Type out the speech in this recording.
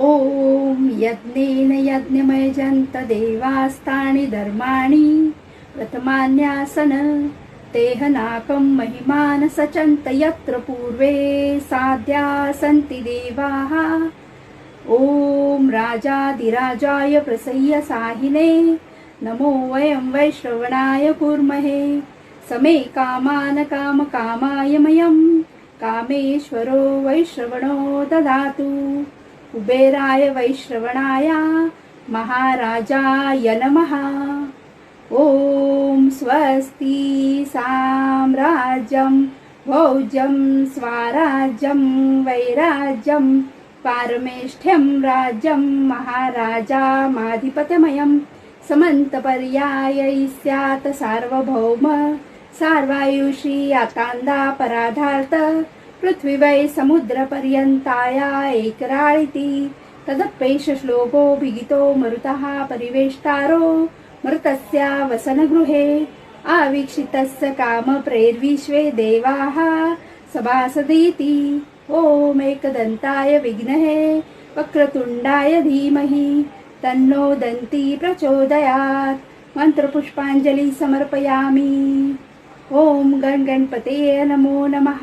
ॐ यज्ञेन यज्ञमयजन्त देवास्तानि धर्माणि प्रथमान्यासन तेहनाकं महिमान सचन्त यत्र पूर्वे साध्या सन्ति देवाः। ॐ राजाधिराजाय प्रसह्य साहिने नमो वयं वैश्रवणाय कुर्महे। समे कामान कामकामाय मयं कामेश्वरो वैश्रवणो ददातु। कुबेराय वैश्रवणाय महाराजाय नमः। ॐ स्वस्ति साम्राज्यं भोज्यं स्वराज्यं वैराज्यं पारमेष्ठ्यं राज्यं महाराजामाधिपत्यमयं समन्तपर्यायै स्यात् सार्वभौम सार्वायुषी आकान्दा पराधार्थ पृथ्वी वै समुद्रपर्यन्ताया एकराळिति तदप्येष श्लोको भिगितो मरुतः परिवेष्टारो मृतस्य वसनगृहे आवीक्षितस्य कामप्रेर्विश्वे देवाः सभासदिति। ॐ एकदन्ताय विघ्नहे वक्रतुण्डाय धीमहि तन्नो दन्ती प्रचोदयात्। मंत्रपुष्पांजलि समर्पयामि। ॐ गणगणपतये नमो नमः।